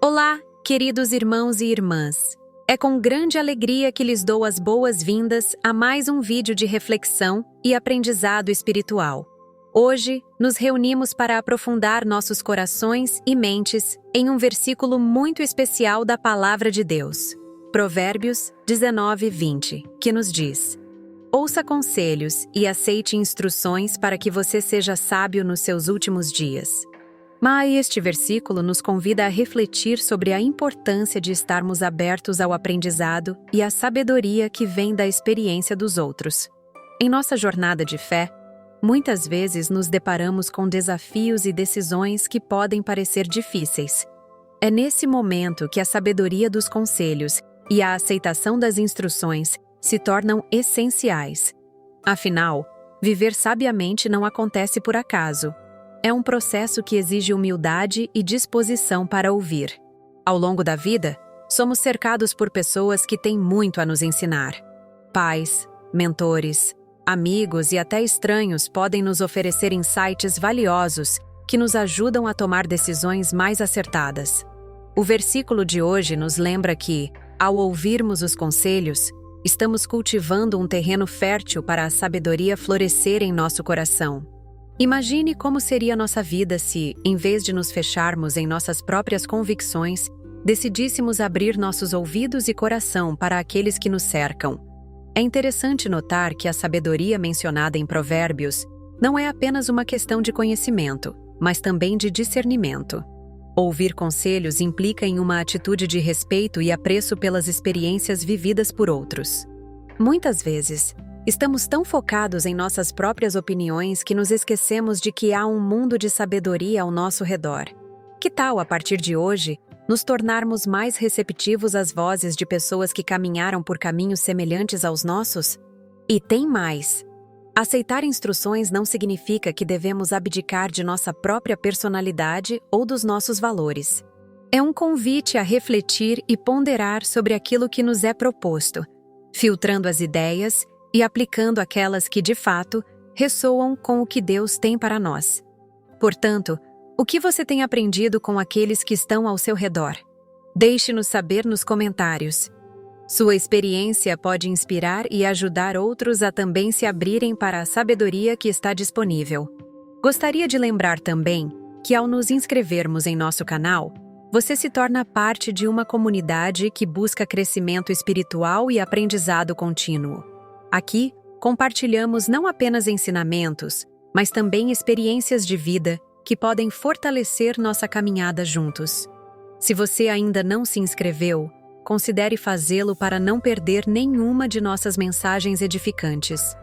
Olá, queridos irmãos e irmãs. É com grande alegria que lhes dou as boas-vindas a mais um vídeo de reflexão e aprendizado espiritual. Hoje, nos reunimos para aprofundar nossos corações e mentes em um versículo muito especial da Palavra de Deus, Provérbios 19:20, que nos diz: Ouça conselhos e aceite instruções para que você seja sábio nos seus últimos dias. Mas este versículo nos convida a refletir sobre a importância de estarmos abertos ao aprendizado e à sabedoria que vem da experiência dos outros. Em nossa jornada de fé, muitas vezes nos deparamos com desafios e decisões que podem parecer difíceis. É nesse momento que a sabedoria dos conselhos e a aceitação das instruções se tornam essenciais. Afinal, viver sabiamente não acontece por acaso. É um processo que exige humildade e disposição para ouvir. Ao longo da vida, somos cercados por pessoas que têm muito a nos ensinar. Pais, mentores, amigos e até estranhos podem nos oferecer insights valiosos que nos ajudam a tomar decisões mais acertadas. O versículo de hoje nos lembra que, ao ouvirmos os conselhos, estamos cultivando um terreno fértil para a sabedoria florescer em nosso coração. Imagine como seria nossa vida se, em vez de nos fecharmos em nossas próprias convicções, decidíssemos abrir nossos ouvidos e coração para aqueles que nos cercam. É interessante notar que a sabedoria mencionada em Provérbios não é apenas uma questão de conhecimento, mas também de discernimento. Ouvir conselhos implica em uma atitude de respeito e apreço pelas experiências vividas por outros. Muitas vezes, estamos tão focados em nossas próprias opiniões que nos esquecemos de que há um mundo de sabedoria ao nosso redor. Que tal, a partir de hoje, nos tornarmos mais receptivos às vozes de pessoas que caminharam por caminhos semelhantes aos nossos? E tem mais! Aceitar instruções não significa que devemos abdicar de nossa própria personalidade ou dos nossos valores. É um convite a refletir e ponderar sobre aquilo que nos é proposto, filtrando as ideias e aplicando aquelas que, de fato, ressoam com o que Deus tem para nós. Portanto, o que você tem aprendido com aqueles que estão ao seu redor? Deixe-nos saber nos comentários. Sua experiência pode inspirar e ajudar outros a também se abrirem para a sabedoria que está disponível. Gostaria de lembrar também que, ao nos inscrevermos em nosso canal, você se torna parte de uma comunidade que busca crescimento espiritual e aprendizado contínuo. Aqui, compartilhamos não apenas ensinamentos, mas também experiências de vida que podem fortalecer nossa caminhada juntos. Se você ainda não se inscreveu, considere fazê-lo para não perder nenhuma de nossas mensagens edificantes.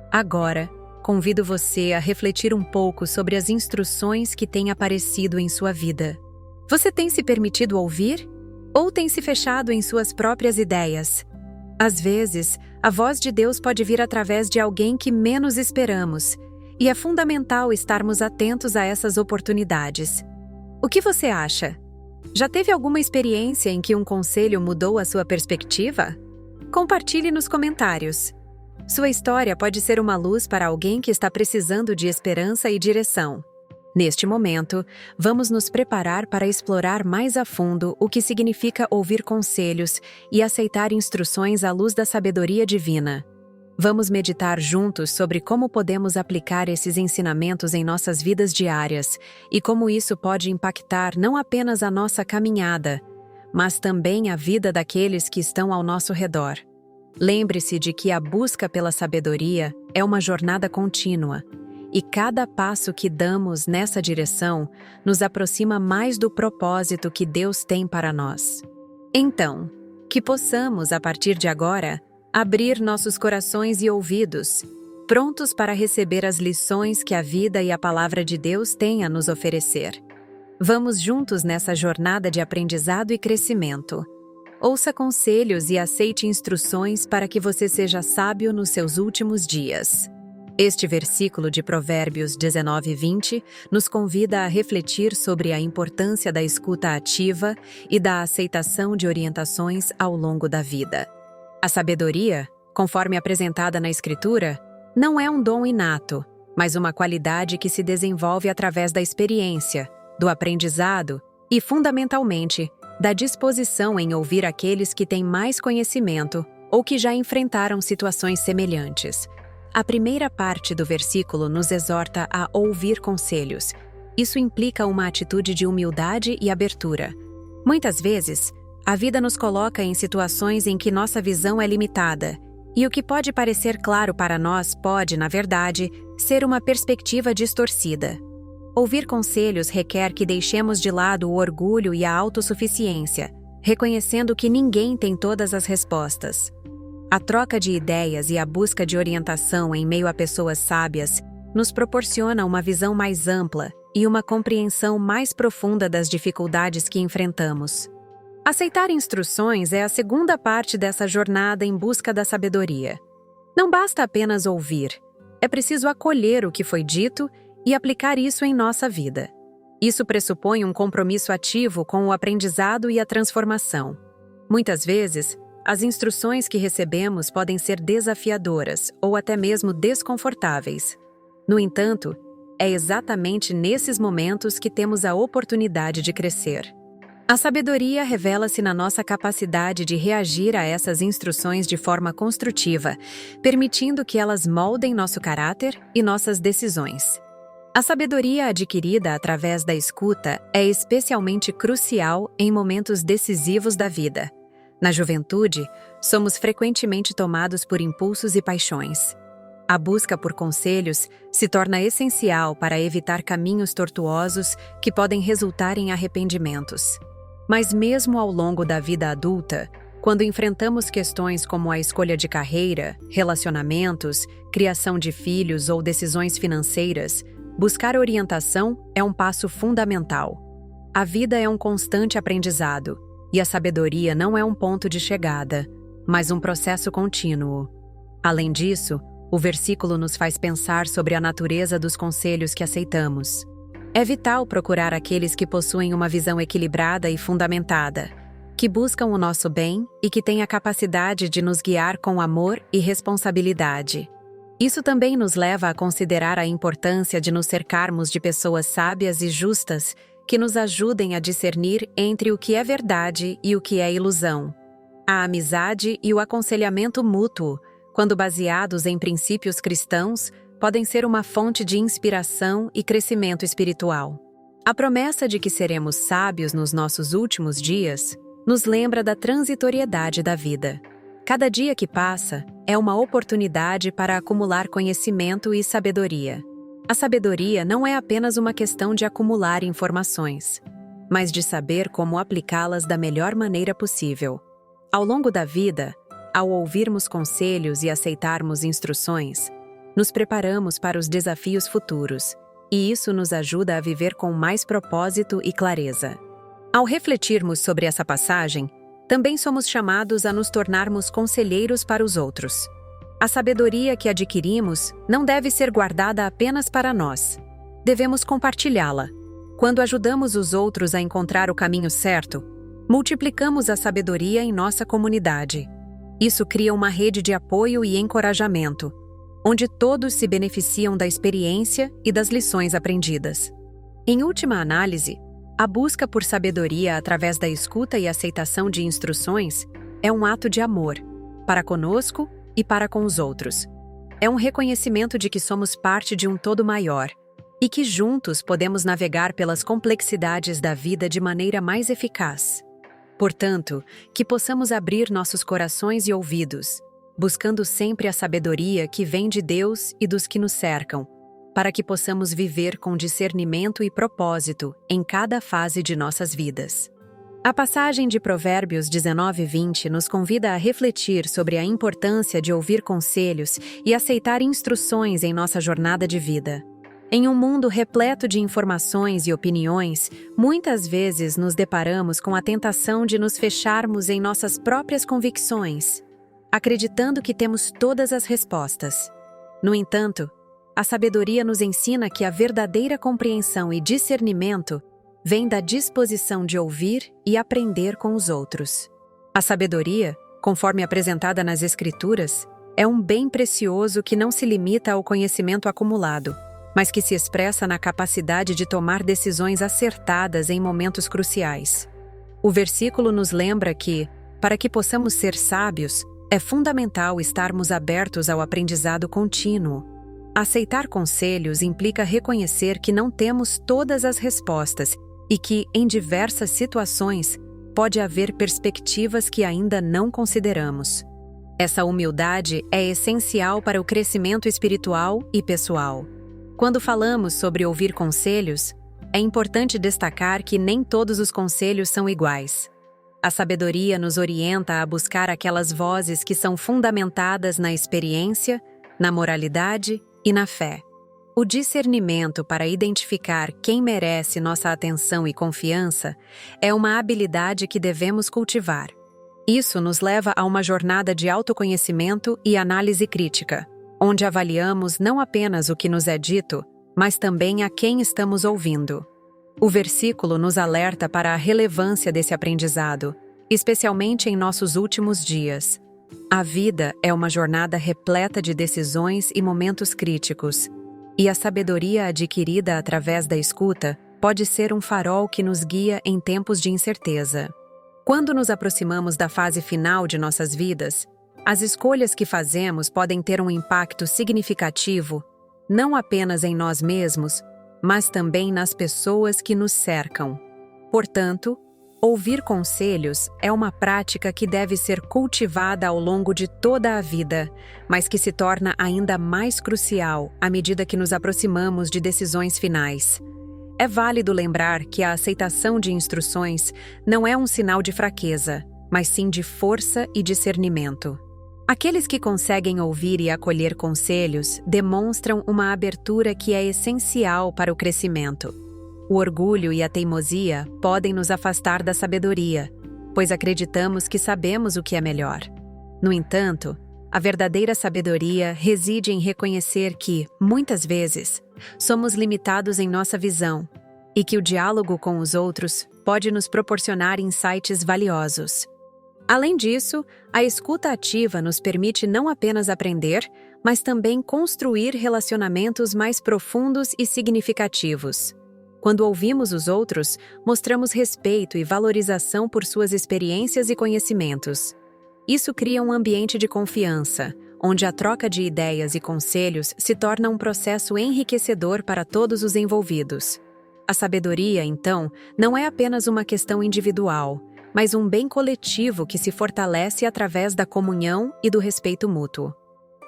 Agora, convido você a refletir um pouco sobre as instruções que têm aparecido em sua vida. Você tem se permitido ouvir? Ou tem se fechado em suas próprias ideias? Às vezes, a voz de Deus pode vir através de alguém que menos esperamos, e é fundamental estarmos atentos a essas oportunidades. O que você acha? Já teve alguma experiência em que um conselho mudou a sua perspectiva? Compartilhe nos comentários. Sua história pode ser uma luz para alguém que está precisando de esperança e direção. Neste momento, vamos nos preparar para explorar mais a fundo o que significa ouvir conselhos e aceitar instruções à luz da sabedoria divina. Vamos meditar juntos sobre como podemos aplicar esses ensinamentos em nossas vidas diárias e como isso pode impactar não apenas a nossa caminhada, mas também a vida daqueles que estão ao nosso redor. Lembre-se de que a busca pela sabedoria é uma jornada contínua, e cada passo que damos nessa direção nos aproxima mais do propósito que Deus tem para nós. Então, que possamos, a partir de agora, abrir nossos corações e ouvidos, prontos para receber as lições que a vida e a Palavra de Deus têm a nos oferecer. Vamos juntos nessa jornada de aprendizado e crescimento. Ouça conselhos e aceite instruções para que você seja sábio nos seus últimos dias. Este versículo de Provérbios 19:20 nos convida a refletir sobre a importância da escuta ativa e da aceitação de orientações ao longo da vida. A sabedoria, conforme apresentada na Escritura, não é um dom inato, mas uma qualidade que se desenvolve através da experiência, do aprendizado e, fundamentalmente, da disposição em ouvir aqueles que têm mais conhecimento ou que já enfrentaram situações semelhantes. A primeira parte do versículo nos exorta a ouvir conselhos. Isso implica uma atitude de humildade e abertura. Muitas vezes, a vida nos coloca em situações em que nossa visão é limitada, e o que pode parecer claro para nós pode, na verdade, ser uma perspectiva distorcida. Ouvir conselhos requer que deixemos de lado o orgulho e a autossuficiência, reconhecendo que ninguém tem todas as respostas. A troca de ideias e a busca de orientação em meio a pessoas sábias nos proporciona uma visão mais ampla e uma compreensão mais profunda das dificuldades que enfrentamos. Aceitar instruções é a segunda parte dessa jornada em busca da sabedoria. Não basta apenas ouvir, é preciso acolher o que foi dito e aplicar isso em nossa vida. Isso pressupõe um compromisso ativo com o aprendizado e a transformação. Muitas vezes, as instruções que recebemos podem ser desafiadoras ou até mesmo desconfortáveis. No entanto, é exatamente nesses momentos que temos a oportunidade de crescer. A sabedoria revela-se na nossa capacidade de reagir a essas instruções de forma construtiva, permitindo que elas moldem nosso caráter e nossas decisões. A sabedoria adquirida através da escuta é especialmente crucial em momentos decisivos da vida. Na juventude, somos frequentemente tomados por impulsos e paixões. A busca por conselhos se torna essencial para evitar caminhos tortuosos que podem resultar em arrependimentos. Mas mesmo ao longo da vida adulta, quando enfrentamos questões como a escolha de carreira, relacionamentos, criação de filhos ou decisões financeiras, buscar orientação é um passo fundamental. A vida é um constante aprendizado, e a sabedoria não é um ponto de chegada, mas um processo contínuo. Além disso, o versículo nos faz pensar sobre a natureza dos conselhos que aceitamos. É vital procurar aqueles que possuem uma visão equilibrada e fundamentada, que buscam o nosso bem e que têm a capacidade de nos guiar com amor e responsabilidade. Isso também nos leva a considerar a importância de nos cercarmos de pessoas sábias e justas que nos ajudem a discernir entre o que é verdade e o que é ilusão. A amizade e o aconselhamento mútuo, quando baseados em princípios cristãos, podem ser uma fonte de inspiração e crescimento espiritual. A promessa de que seremos sábios nos nossos últimos dias nos lembra da transitoriedade da vida. Cada dia que passa é uma oportunidade para acumular conhecimento e sabedoria. A sabedoria não é apenas uma questão de acumular informações, mas de saber como aplicá-las da melhor maneira possível. Ao longo da vida, ao ouvirmos conselhos e aceitarmos instruções, nos preparamos para os desafios futuros, e isso nos ajuda a viver com mais propósito e clareza. Ao refletirmos sobre essa passagem, também somos chamados a nos tornarmos conselheiros para os outros. A sabedoria que adquirimos não deve ser guardada apenas para nós. Devemos compartilhá-la. Quando ajudamos os outros a encontrar o caminho certo, multiplicamos a sabedoria em nossa comunidade. Isso cria uma rede de apoio e encorajamento, onde todos se beneficiam da experiência e das lições aprendidas. Em última análise, a busca por sabedoria através da escuta e aceitação de instruções é um ato de amor, para conosco e para com os outros. É um reconhecimento de que somos parte de um todo maior e que juntos podemos navegar pelas complexidades da vida de maneira mais eficaz. Portanto, que possamos abrir nossos corações e ouvidos, buscando sempre a sabedoria que vem de Deus e dos que nos cercam, para que possamos viver com discernimento e propósito em cada fase de nossas vidas. A passagem de Provérbios 19:20 nos convida a refletir sobre a importância de ouvir conselhos e aceitar instruções em nossa jornada de vida. Em um mundo repleto de informações e opiniões, muitas vezes nos deparamos com a tentação de nos fecharmos em nossas próprias convicções, acreditando que temos todas as respostas. No entanto, a sabedoria nos ensina que a verdadeira compreensão e discernimento vem da disposição de ouvir e aprender com os outros. A sabedoria, conforme apresentada nas Escrituras, é um bem precioso que não se limita ao conhecimento acumulado, mas que se expressa na capacidade de tomar decisões acertadas em momentos cruciais. O versículo nos lembra que, para que possamos ser sábios, é fundamental estarmos abertos ao aprendizado contínuo. Aceitar conselhos implica reconhecer que não temos todas as respostas e que, em diversas situações, pode haver perspectivas que ainda não consideramos. Essa humildade é essencial para o crescimento espiritual e pessoal. Quando falamos sobre ouvir conselhos, é importante destacar que nem todos os conselhos são iguais. A sabedoria nos orienta a buscar aquelas vozes que são fundamentadas na experiência, na moralidade e na fé. O discernimento para identificar quem merece nossa atenção e confiança é uma habilidade que devemos cultivar. Isso nos leva a uma jornada de autoconhecimento e análise crítica, onde avaliamos não apenas o que nos é dito, mas também a quem estamos ouvindo. O versículo nos alerta para a relevância desse aprendizado, especialmente em nossos últimos dias. A vida é uma jornada repleta de decisões e momentos críticos, e a sabedoria adquirida através da escuta pode ser um farol que nos guia em tempos de incerteza. Quando nos aproximamos da fase final de nossas vidas, as escolhas que fazemos podem ter um impacto significativo, não apenas em nós mesmos, mas também nas pessoas que nos cercam. Portanto, ouvir conselhos é uma prática que deve ser cultivada ao longo de toda a vida, mas que se torna ainda mais crucial à medida que nos aproximamos de decisões finais. É válido lembrar que a aceitação de instruções não é um sinal de fraqueza, mas sim de força e discernimento. Aqueles que conseguem ouvir e acolher conselhos demonstram uma abertura que é essencial para o crescimento. O orgulho e a teimosia podem nos afastar da sabedoria, pois acreditamos que sabemos o que é melhor. No entanto, a verdadeira sabedoria reside em reconhecer que, muitas vezes, somos limitados em nossa visão e que o diálogo com os outros pode nos proporcionar insights valiosos. Além disso, a escuta ativa nos permite não apenas aprender, mas também construir relacionamentos mais profundos e significativos. Quando ouvimos os outros, mostramos respeito e valorização por suas experiências e conhecimentos. Isso cria um ambiente de confiança, onde a troca de ideias e conselhos se torna um processo enriquecedor para todos os envolvidos. A sabedoria, então, não é apenas uma questão individual, mas um bem coletivo que se fortalece através da comunhão e do respeito mútuo.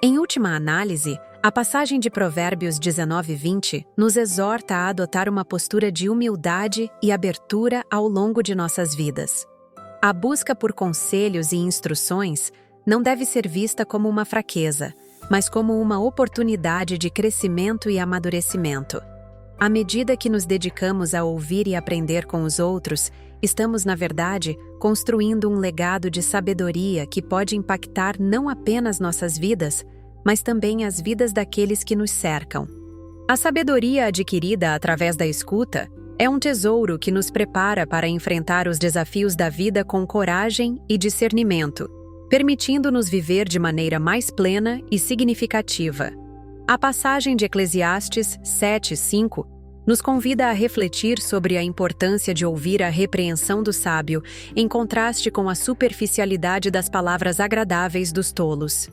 Em última análise, a passagem de Provérbios 19:20 nos exorta a adotar uma postura de humildade e abertura ao longo de nossas vidas. A busca por conselhos e instruções não deve ser vista como uma fraqueza, mas como uma oportunidade de crescimento e amadurecimento. À medida que nos dedicamos a ouvir e aprender com os outros, estamos, na verdade, construindo um legado de sabedoria que pode impactar não apenas nossas vidas, mas também as vidas daqueles que nos cercam. A sabedoria adquirida através da escuta é um tesouro que nos prepara para enfrentar os desafios da vida com coragem e discernimento, permitindo-nos viver de maneira mais plena e significativa. A passagem de Eclesiastes 7:5 nos convida a refletir sobre a importância de ouvir a repreensão do sábio, em contraste com a superficialidade das palavras agradáveis dos tolos.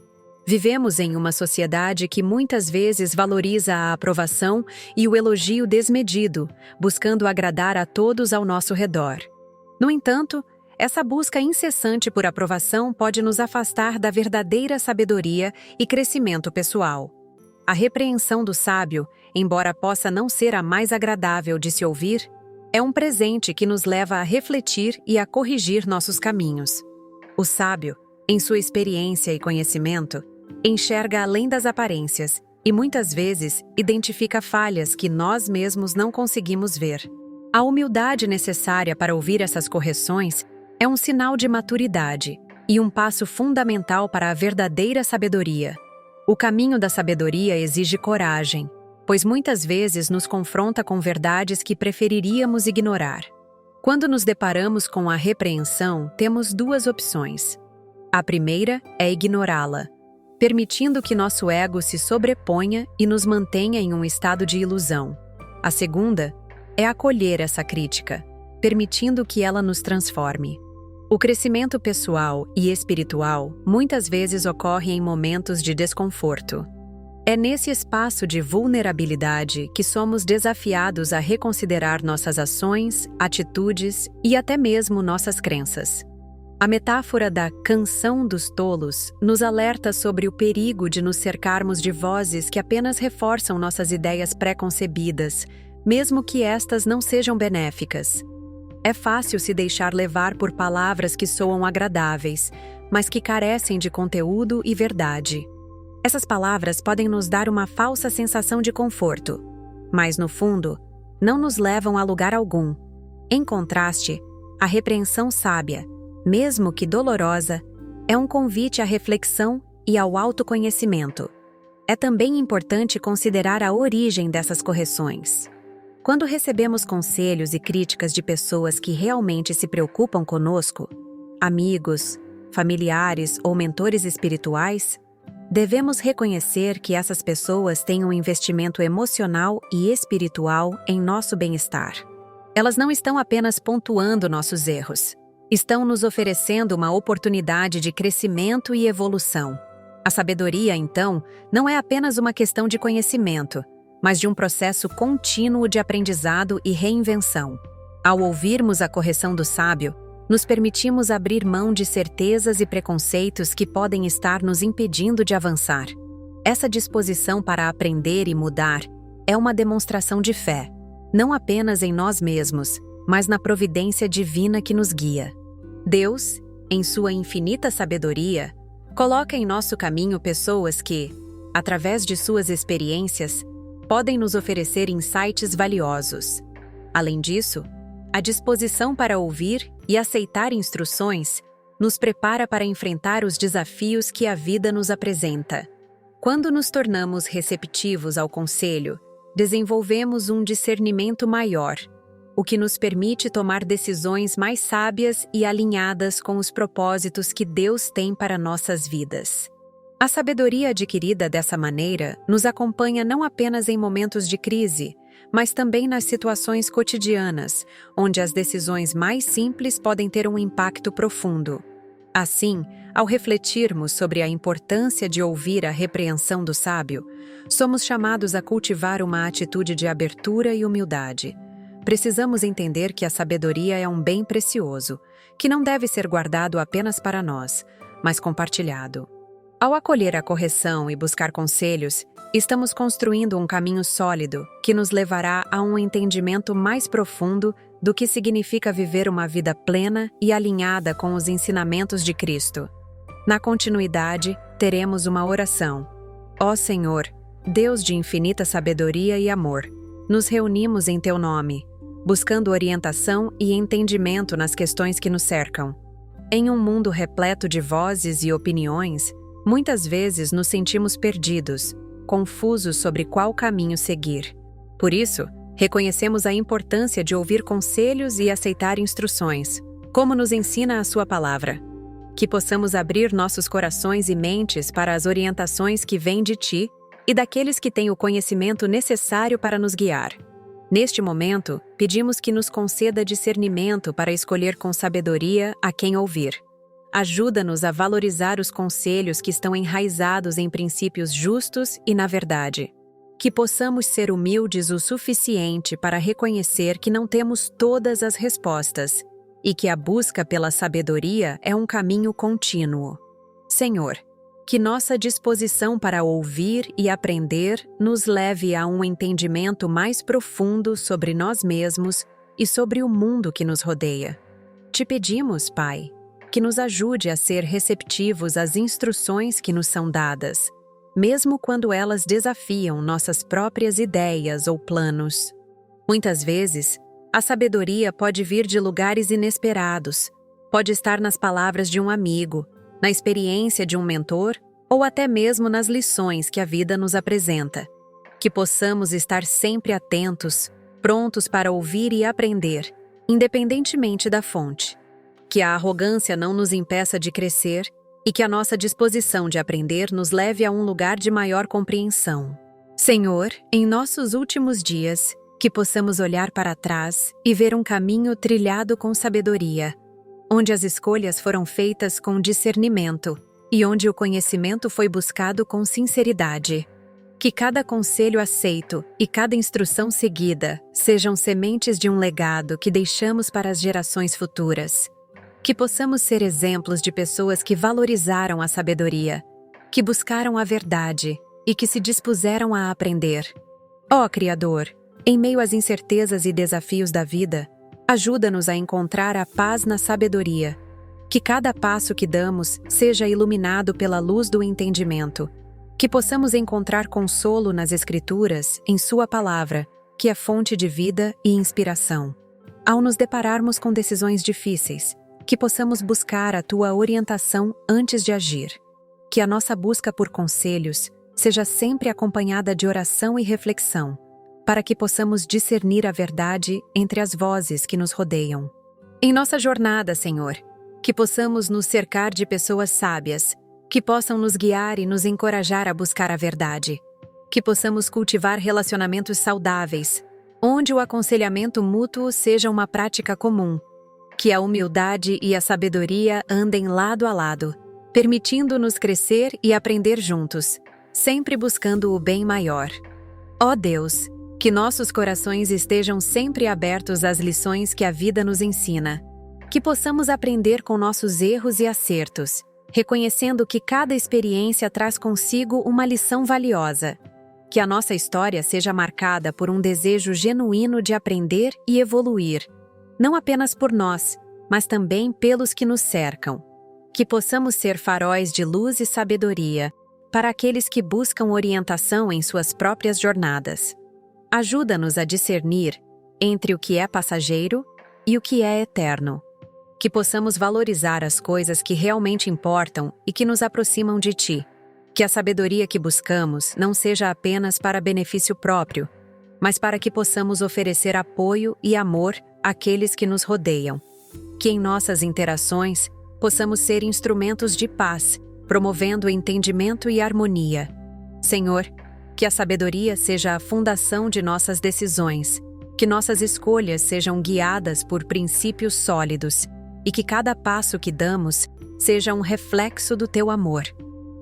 Vivemos em uma sociedade que muitas vezes valoriza a aprovação e o elogio desmedido, buscando agradar a todos ao nosso redor. No entanto, essa busca incessante por aprovação pode nos afastar da verdadeira sabedoria e crescimento pessoal. A repreensão do sábio, embora possa não ser a mais agradável de se ouvir, é um presente que nos leva a refletir e a corrigir nossos caminhos. O sábio, em sua experiência e conhecimento, enxerga além das aparências e, muitas vezes, identifica falhas que nós mesmos não conseguimos ver. A humildade necessária para ouvir essas correções é um sinal de maturidade e um passo fundamental para a verdadeira sabedoria. O caminho da sabedoria exige coragem, pois muitas vezes nos confronta com verdades que preferiríamos ignorar. Quando nos deparamos com a repreensão, temos duas opções. A primeira é ignorá-la, permitindo que nosso ego se sobreponha e nos mantenha em um estado de ilusão. A segunda é acolher essa crítica, permitindo que ela nos transforme. O crescimento pessoal e espiritual muitas vezes ocorre em momentos de desconforto. É nesse espaço de vulnerabilidade que somos desafiados a reconsiderar nossas ações, atitudes e até mesmo nossas crenças. A metáfora da canção dos tolos nos alerta sobre o perigo de nos cercarmos de vozes que apenas reforçam nossas ideias pré-concebidas, mesmo que estas não sejam benéficas. É fácil se deixar levar por palavras que soam agradáveis, mas que carecem de conteúdo e verdade. Essas palavras podem nos dar uma falsa sensação de conforto, mas, no fundo, não nos levam a lugar algum. Em contraste, a repreensão sábia, mesmo que dolorosa, é um convite à reflexão e ao autoconhecimento. É também importante considerar a origem dessas correções. Quando recebemos conselhos e críticas de pessoas que realmente se preocupam conosco, amigos, familiares ou mentores espirituais, devemos reconhecer que essas pessoas têm um investimento emocional e espiritual em nosso bem-estar. Elas não estão apenas pontuando nossos erros, estão nos oferecendo uma oportunidade de crescimento e evolução. A sabedoria, então, não é apenas uma questão de conhecimento, mas de um processo contínuo de aprendizado e reinvenção. Ao ouvirmos a correção do sábio, nos permitimos abrir mão de certezas e preconceitos que podem estar nos impedindo de avançar. Essa disposição para aprender e mudar é uma demonstração de fé, não apenas em nós mesmos, mas na providência divina que nos guia. Deus, em sua infinita sabedoria, coloca em nosso caminho pessoas que, através de suas experiências, podem nos oferecer insights valiosos. Além disso, a disposição para ouvir e aceitar instruções nos prepara para enfrentar os desafios que a vida nos apresenta. Quando nos tornamos receptivos ao conselho, desenvolvemos um discernimento maior, o que nos permite tomar decisões mais sábias e alinhadas com os propósitos que Deus tem para nossas vidas. A sabedoria adquirida dessa maneira nos acompanha não apenas em momentos de crise, mas também nas situações cotidianas, onde as decisões mais simples podem ter um impacto profundo. Assim, ao refletirmos sobre a importância de ouvir a repreensão do sábio, somos chamados a cultivar uma atitude de abertura e humildade. Precisamos entender que a sabedoria é um bem precioso, que não deve ser guardado apenas para nós, mas compartilhado. Ao acolher a correção e buscar conselhos, estamos construindo um caminho sólido que nos levará a um entendimento mais profundo do que significa viver uma vida plena e alinhada com os ensinamentos de Cristo. Na continuidade, teremos uma oração. Ó Senhor, Deus de infinita sabedoria e amor, nos reunimos em Teu nome, buscando orientação e entendimento nas questões que nos cercam. Em um mundo repleto de vozes e opiniões, muitas vezes nos sentimos perdidos, confusos sobre qual caminho seguir. Por isso, reconhecemos a importância de ouvir conselhos e aceitar instruções, como nos ensina a Sua palavra. Que possamos abrir nossos corações e mentes para as orientações que vêm de Ti e daqueles que têm o conhecimento necessário para nos guiar. Neste momento, pedimos que nos conceda discernimento para escolher com sabedoria a quem ouvir. Ajuda-nos a valorizar os conselhos que estão enraizados em princípios justos e na verdade. Que possamos ser humildes o suficiente para reconhecer que não temos todas as respostas e que a busca pela sabedoria é um caminho contínuo. Senhor, que nossa disposição para ouvir e aprender nos leve a um entendimento mais profundo sobre nós mesmos e sobre o mundo que nos rodeia. Te pedimos, Pai, que nos ajude a ser receptivos às instruções que nos são dadas, mesmo quando elas desafiam nossas próprias ideias ou planos. Muitas vezes, a sabedoria pode vir de lugares inesperados, pode estar nas palavras de um amigo, na experiência de um mentor ou até mesmo nas lições que a vida nos apresenta. Que possamos estar sempre atentos, prontos para ouvir e aprender, independentemente da fonte. Que a arrogância não nos impeça de crescer e que a nossa disposição de aprender nos leve a um lugar de maior compreensão. Senhor, em nossos últimos dias, Que possamos olhar para trás e ver um caminho trilhado com sabedoria, onde as escolhas foram feitas com discernimento e onde o conhecimento foi buscado com sinceridade. Que cada conselho aceito e cada instrução seguida sejam sementes de um legado que deixamos para as gerações futuras. Que possamos ser exemplos de pessoas que valorizaram a sabedoria, que buscaram a verdade e que se dispuseram a aprender. Ó Criador, em meio às incertezas e desafios da vida, ajuda-nos a encontrar a paz na sabedoria. Que cada passo que damos seja iluminado pela luz do entendimento. Que possamos encontrar consolo nas Escrituras, em Sua palavra, que é fonte de vida e inspiração. Ao nos depararmos com decisões difíceis, que possamos buscar a Tua orientação antes de agir. Que a nossa busca por conselhos seja sempre acompanhada de oração e reflexão, para que possamos discernir a verdade entre as vozes que nos rodeiam. Em nossa jornada, Senhor, que possamos nos cercar de pessoas sábias, que possam nos guiar e nos encorajar a buscar a verdade. Que possamos cultivar relacionamentos saudáveis, onde o aconselhamento mútuo seja uma prática comum. Que a humildade e a sabedoria andem lado a lado, permitindo-nos crescer e aprender juntos, sempre buscando o bem maior. Ó Deus, que nossos corações estejam sempre abertos às lições que a vida nos ensina. Que possamos aprender com nossos erros e acertos, reconhecendo que cada experiência traz consigo uma lição valiosa. Que a nossa história seja marcada por um desejo genuíno de aprender e evoluir, não apenas por nós, mas também pelos que nos cercam. Que possamos ser faróis de luz e sabedoria para aqueles que buscam orientação em suas próprias jornadas. Ajuda-nos a discernir entre o que é passageiro e o que é eterno. Que possamos valorizar as coisas que realmente importam e que nos aproximam de Ti. Que a sabedoria que buscamos não seja apenas para benefício próprio, mas para que possamos oferecer apoio e amor àqueles que nos rodeiam. Que em nossas interações possamos ser instrumentos de paz, promovendo entendimento e harmonia. Senhor, que a sabedoria seja a fundação de nossas decisões, que nossas escolhas sejam guiadas por princípios sólidos e que cada passo que damos seja um reflexo do Teu amor.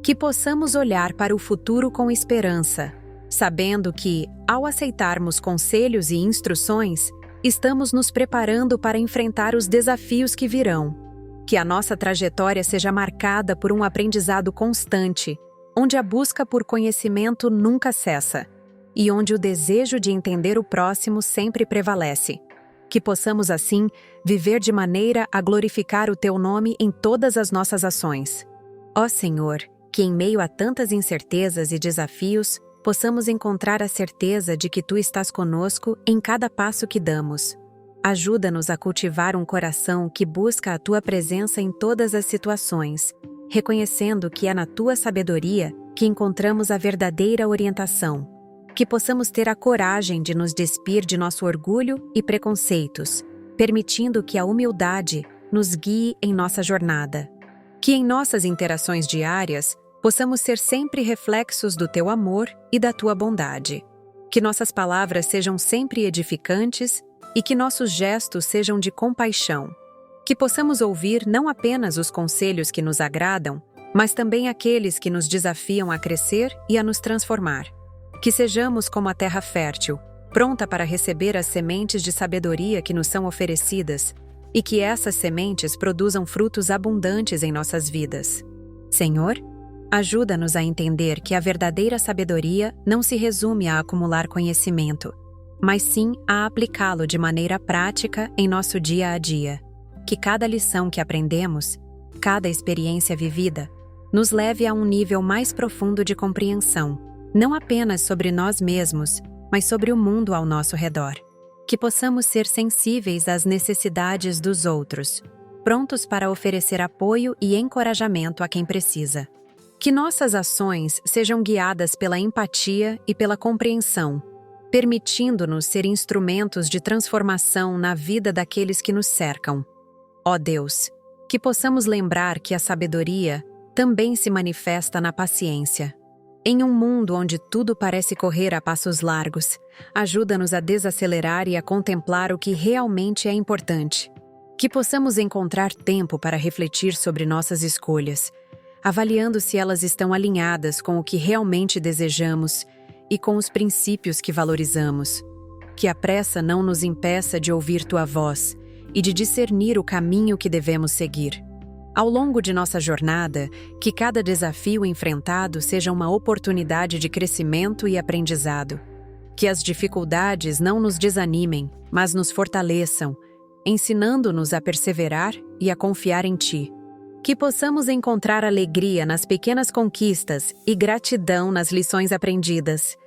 Que possamos olhar para o futuro com esperança, sabendo que, ao aceitarmos conselhos e instruções, estamos nos preparando para enfrentar os desafios que virão. Que a nossa trajetória seja marcada por um aprendizado constante, onde a busca por conhecimento nunca cessa, e onde o desejo de entender o próximo sempre prevalece. Que possamos, assim, viver de maneira a glorificar o Teu nome em todas as nossas ações. Ó Senhor, que em meio a tantas incertezas e desafios, possamos encontrar a certeza de que Tu estás conosco em cada passo que damos. Ajuda-nos a cultivar um coração que busca a Tua presença em todas as situações, reconhecendo que é na Tua sabedoria que encontramos a verdadeira orientação. Que possamos ter a coragem de nos despir de nosso orgulho e preconceitos, permitindo que a humildade nos guie em nossa jornada. Que em nossas interações diárias possamos ser sempre reflexos do Teu amor e da Tua bondade. Que nossas palavras sejam sempre edificantes e que nossos gestos sejam de compaixão. Que possamos ouvir não apenas os conselhos que nos agradam, mas também aqueles que nos desafiam a crescer e a nos transformar. Que sejamos como a terra fértil, pronta para receber as sementes de sabedoria que nos são oferecidas, e que essas sementes produzam frutos abundantes em nossas vidas. Senhor, ajuda-nos a entender que a verdadeira sabedoria não se resume a acumular conhecimento, mas sim a aplicá-lo de maneira prática em nosso dia a dia. Que cada lição que aprendemos, cada experiência vivida, nos leve a um nível mais profundo de compreensão, não apenas sobre nós mesmos, mas sobre o mundo ao nosso redor. Que possamos ser sensíveis às necessidades dos outros, prontos para oferecer apoio e encorajamento a quem precisa. Que nossas ações sejam guiadas pela empatia e pela compreensão, permitindo-nos ser instrumentos de transformação na vida daqueles que nos cercam. Ó Deus, que possamos lembrar que a sabedoria também se manifesta na paciência. Em um mundo onde tudo parece correr a passos largos, ajuda-nos a desacelerar e a contemplar o que realmente é importante. Que possamos encontrar tempo para refletir sobre nossas escolhas, avaliando se elas estão alinhadas com o que realmente desejamos e com os princípios que valorizamos. Que a pressa não nos impeça de ouvir tua voz e de discernir o caminho que devemos seguir. Ao longo de nossa jornada, que cada desafio enfrentado seja uma oportunidade de crescimento e aprendizado. Que as dificuldades não nos desanimem, mas nos fortaleçam, ensinando-nos a perseverar e a confiar em Ti. Que possamos encontrar alegria nas pequenas conquistas e gratidão nas lições aprendidas.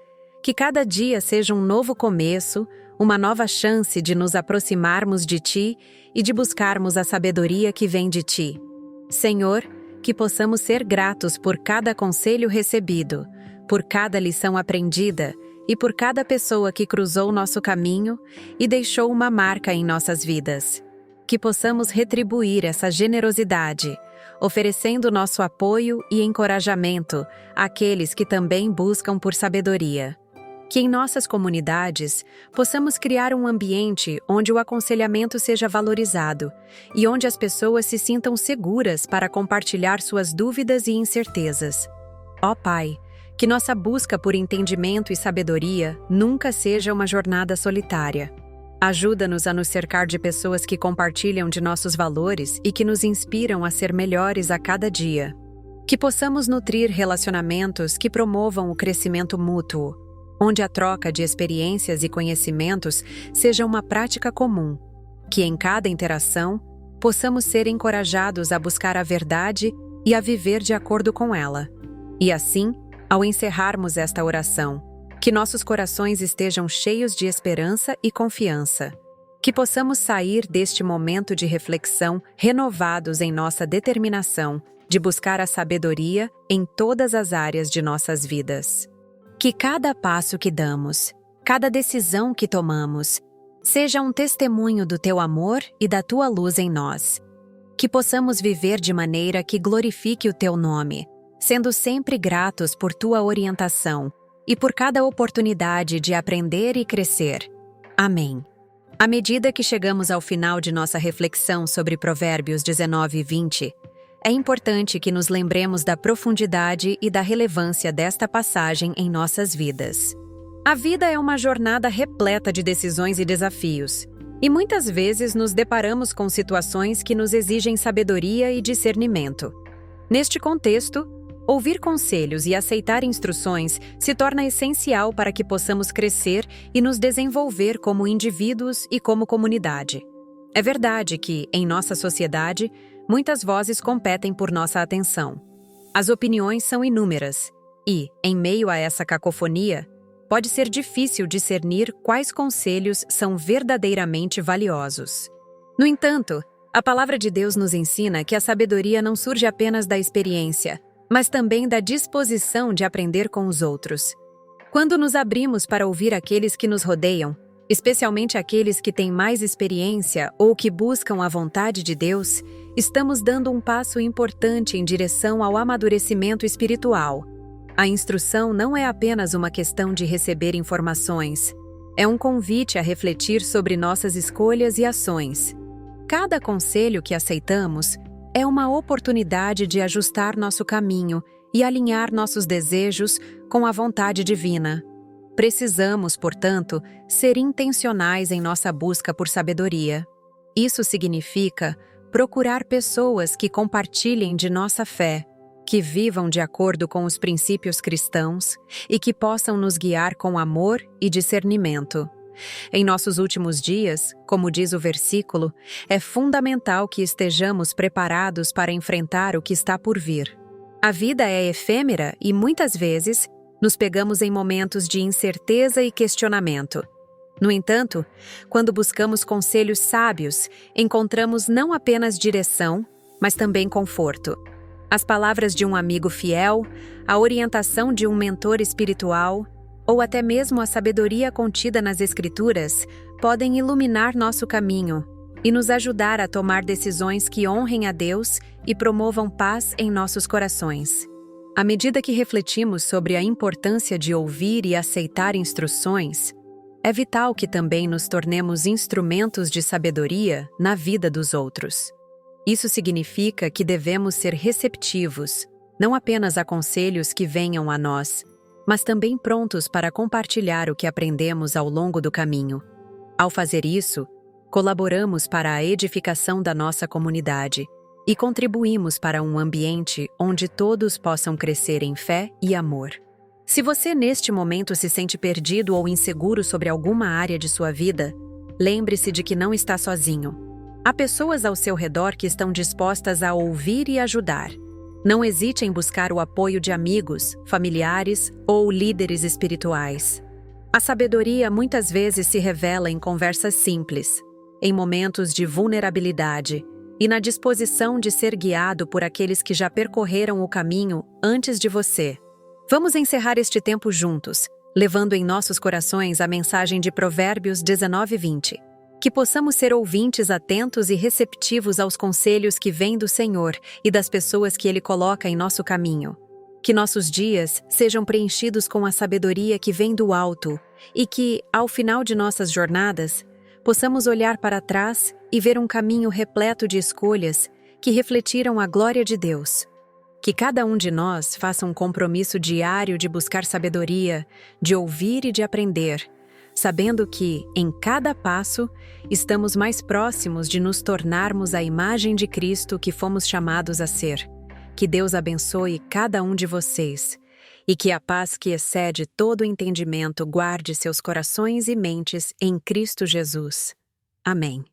Que cada dia seja um novo começo, uma nova chance de nos aproximarmos de Ti e de buscarmos a sabedoria que vem de Ti. Senhor, que possamos ser gratos por cada conselho recebido, por cada lição aprendida e por cada pessoa que cruzou nosso caminho e deixou uma marca em nossas vidas. Que possamos retribuir essa generosidade, oferecendo nosso apoio e encorajamento àqueles que também buscam por sabedoria. Que em nossas comunidades possamos criar um ambiente onde o aconselhamento seja valorizado e onde as pessoas se sintam seguras para compartilhar suas dúvidas e incertezas. Ó Pai, que nossa busca por entendimento e sabedoria nunca seja uma jornada solitária. Ajuda-nos a nos cercar de pessoas que compartilham de nossos valores e que nos inspiram a ser melhores a cada dia. Que possamos nutrir relacionamentos que promovam o crescimento mútuo, onde a troca de experiências e conhecimentos seja uma prática comum, que em cada interação possamos ser encorajados a buscar a verdade e a viver de acordo com ela. E assim, ao encerrarmos esta oração, que nossos corações estejam cheios de esperança e confiança. Que possamos sair deste momento de reflexão renovados em nossa determinação de buscar a sabedoria em todas as áreas de nossas vidas. Que cada passo que damos, cada decisão que tomamos, seja um testemunho do Teu amor e da Tua luz em nós. Que possamos viver de maneira que glorifique o Teu nome, sendo sempre gratos por Tua orientação e por cada oportunidade de aprender e crescer. Amém. À medida que chegamos ao final de nossa reflexão sobre Provérbios 19 e 20, é importante que nos lembremos da profundidade e da relevância desta passagem em nossas vidas. A vida é uma jornada repleta de decisões e desafios, e muitas vezes nos deparamos com situações que nos exigem sabedoria e discernimento. Neste contexto, ouvir conselhos e aceitar instruções se torna essencial para que possamos crescer e nos desenvolver como indivíduos e como comunidade. É verdade que, em nossa sociedade, muitas vozes competem por nossa atenção. As opiniões são inúmeras e, em meio a essa cacofonia, pode ser difícil discernir quais conselhos são verdadeiramente valiosos. No entanto, a palavra de Deus nos ensina que a sabedoria não surge apenas da experiência, mas também da disposição de aprender com os outros. Quando nos abrimos para ouvir aqueles que nos rodeiam, especialmente aqueles que têm mais experiência ou que buscam a vontade de Deus, estamos dando um passo importante em direção ao amadurecimento espiritual. A instrução não é apenas uma questão de receber informações, é um convite a refletir sobre nossas escolhas e ações. Cada conselho que aceitamos é uma oportunidade de ajustar nosso caminho e alinhar nossos desejos com a vontade divina. Precisamos, portanto, ser intencionais em nossa busca por sabedoria. Isso significa procurar pessoas que compartilhem de nossa fé, que vivam de acordo com os princípios cristãos e que possam nos guiar com amor e discernimento. Em nossos últimos dias, como diz o versículo, é fundamental que estejamos preparados para enfrentar o que está por vir. A vida é efêmera e, muitas vezes, nos pegamos em momentos de incerteza e questionamento. No entanto, quando buscamos conselhos sábios, encontramos não apenas direção, mas também conforto. As palavras de um amigo fiel, a orientação de um mentor espiritual, ou até mesmo a sabedoria contida nas Escrituras, podem iluminar nosso caminho e nos ajudar a tomar decisões que honrem a Deus e promovam paz em nossos corações. À medida que refletimos sobre a importância de ouvir e aceitar instruções, é vital que também nos tornemos instrumentos de sabedoria na vida dos outros. Isso significa que devemos ser receptivos, não apenas a conselhos que venham a nós, mas também prontos para compartilhar o que aprendemos ao longo do caminho. Ao fazer isso, colaboramos para a edificação da nossa comunidade e contribuímos para um ambiente onde todos possam crescer em fé e amor. Se você neste momento se sente perdido ou inseguro sobre alguma área de sua vida, lembre-se de que não está sozinho. Há pessoas ao seu redor que estão dispostas a ouvir e ajudar. Não hesite em buscar o apoio de amigos, familiares ou líderes espirituais. A sabedoria muitas vezes se revela em conversas simples, em momentos de vulnerabilidade e na disposição de ser guiado por aqueles que já percorreram o caminho antes de você. Vamos encerrar este tempo juntos, levando em nossos corações a mensagem de Provérbios 19:20. Que possamos ser ouvintes atentos e receptivos aos conselhos que vêm do Senhor e das pessoas que Ele coloca em nosso caminho. Que nossos dias sejam preenchidos com a sabedoria que vem do alto e que, ao final de nossas jornadas, possamos olhar para trás e ver um caminho repleto de escolhas que refletiram a glória de Deus. Que cada um de nós faça um compromisso diário de buscar sabedoria, de ouvir e de aprender, sabendo que, em cada passo, estamos mais próximos de nos tornarmos a imagem de Cristo que fomos chamados a ser. Que Deus abençoe cada um de vocês e que a paz que excede todo o entendimento guarde seus corações e mentes em Cristo Jesus. Amém.